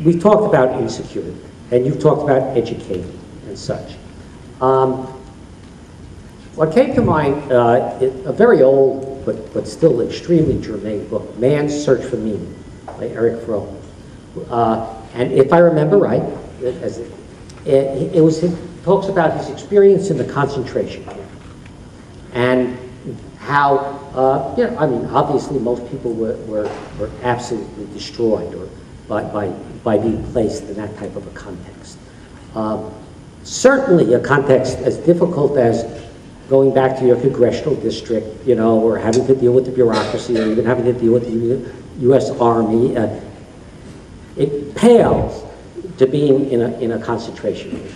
we've talked about insecurity, and you've talked about educating and such. What came to mind, a very old but still extremely germane book, Man's Search for Meaning, by Eric Fromm. And if I remember right, it talks about his experience in the concentration camp, and how, I mean, obviously most people were absolutely destroyed or by being placed in that type of a context. Certainly a context as difficult as going back to your congressional district, or having to deal with the bureaucracy, or even having to deal with the U.S. Army. It pales to being in a concentration camp.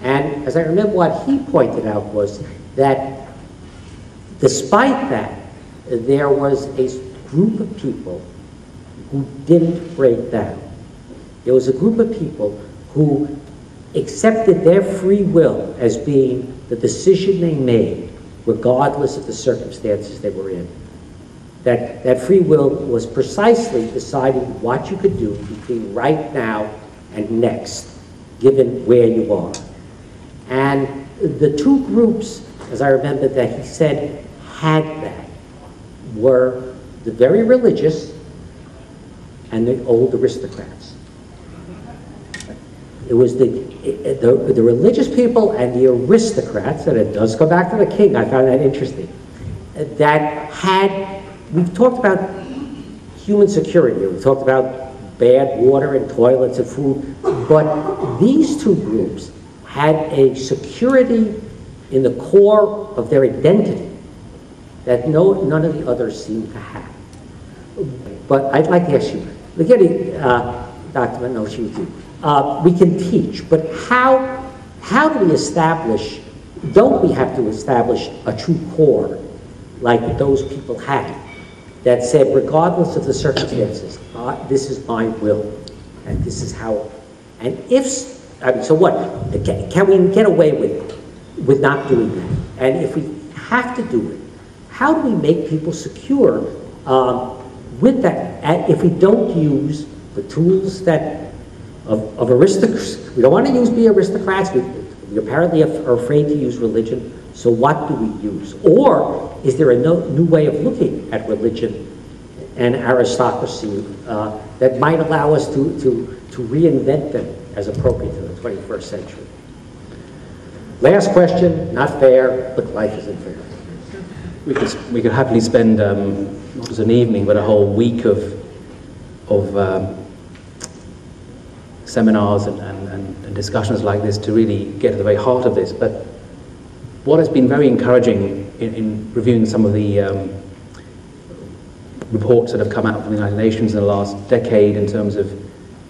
And as I remember, what he pointed out was that despite that, there was a group of people who didn't break down. There was a group of people who accepted their free will as being the decision they made, regardless of the circumstances they were in. That free will was precisely deciding what you could do between right now and next, given where you are. And the two groups, as I remember, that he said had that were the very religious and the old aristocrats. It was the religious people and the aristocrats, and it does go back to the king, I found that interesting, that had, we've talked about human security, we've talked about bad water and toilets and food, but these two groups had a security in the core of their identity that none of the others seemed to have. But I'd like to ask you, Dr. Manoshi, with you. We can teach, but how do we establish, don't we have to establish a true core like those people had that said, regardless of the circumstances, this is my will, and this is how, and if, I mean, so what, can we get away with not doing that? And if we have to do it, how do we make people secure with that, if we don't use the tools that of aristocrats? We don't want to be aristocrats. We apparently are afraid to use religion. So what do we use? Or is there a new way of looking at religion and aristocracy that might allow us to reinvent them as appropriate to the 21st century? Last question, not fair, but life isn't fair. We could happily spend not just an evening, but a whole week of seminars and discussions like this to really get to the very heart of this. But what has been very encouraging in reviewing some of the reports that have come out from the United Nations in the last decade in terms of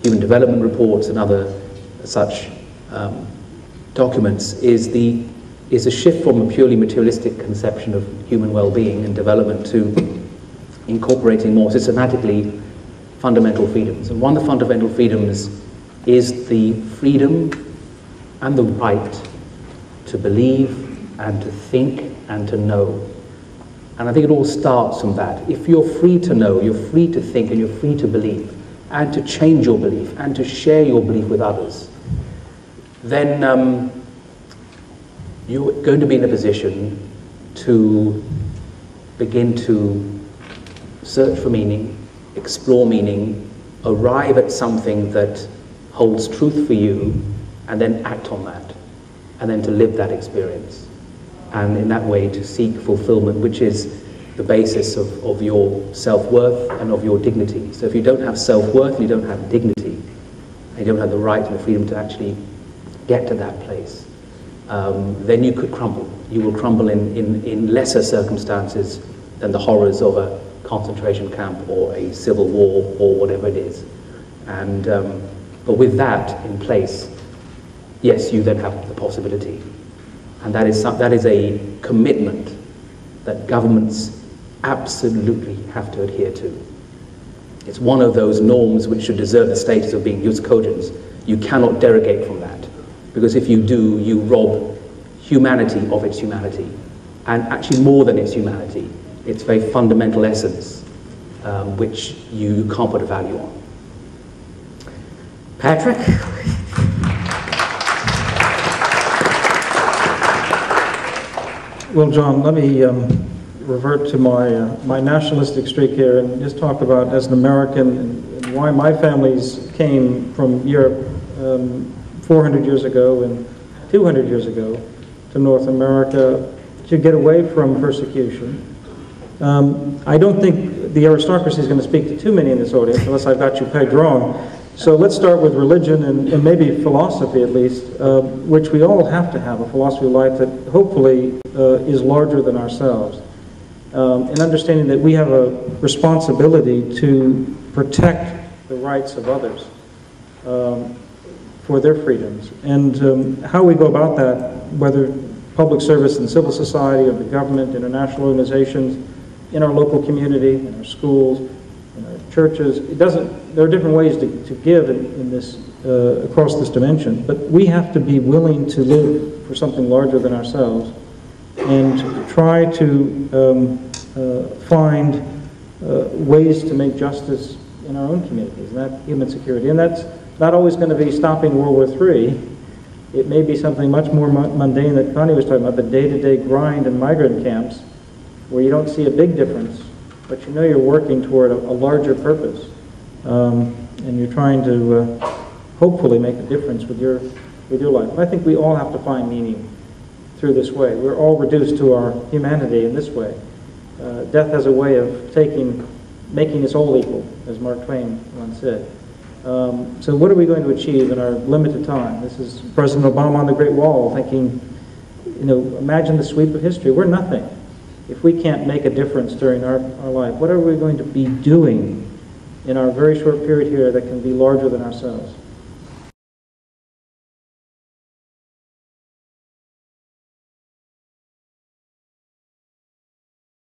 human development reports and other such documents is a shift from a purely materialistic conception of human well-being and development to incorporating more systematically fundamental freedoms. And one of the fundamental freedoms is the freedom and the right to believe and to think and to know. And I think it all starts from that. If you're free to know, you're free to think, and you're free to believe, and to change your belief, and to share your belief with others, then you're going to be in a position to begin to search for meaning, explore meaning, arrive at something that holds truth for you, and then act on that, and then to live that experience. And in that way to seek fulfillment, which is the basis of your self-worth and of your dignity. So if you don't have self-worth, and you don't have dignity, and you don't have the right and the freedom to actually get to that place, then you could crumble. You will crumble in lesser circumstances than the horrors of a concentration camp or a civil war or whatever it is. And but with that in place, yes, you then have the possibility. And that is a commitment that governments absolutely have to adhere to. It's one of those norms which should deserve the status of being jus cogens. You cannot derogate from that, because if you do, you rob humanity of its humanity, and actually more than its humanity, its very fundamental essence, which you can't put a value on. Patrick? Well, John, let me revert to my nationalistic streak here and just talk about, as an American, and why my families came from Europe 400 years ago and 200 years ago to North America to get away from persecution. I don't think the aristocracy is going to speak to too many in this audience, unless I've got you pegged wrong. So let's start with religion and maybe philosophy, at least, which we all have to have, a philosophy of life that hopefully is larger than ourselves. And understanding that we have a responsibility to protect the rights of others for their freedoms. And how we go about that, whether public service in civil society, or the government, international organizations, in our local community, in our schools, in our churches, there are different ways to give in this, across this dimension, but we have to be willing to live for something larger than ourselves and try to find ways to make justice in our own communities, and that's human security. And that's not always going to be stopping World War III. It may be something much more mundane that Connie was talking about, the day-to-day grind in migrant camps, where you don't see a big difference, but you know you're working toward a larger purpose. And you're trying to hopefully make a difference with your life. And I think we all have to find meaning through this way. We're all reduced to our humanity in this way. Death has a way of making us all equal, as Mark Twain once said. So what are we going to achieve in our limited time? This is President Obama on the Great Wall thinking, imagine the sweep of history. We're nothing. If we can't make a difference during our life, what are we going to be doing in our very short period here that can be larger than ourselves?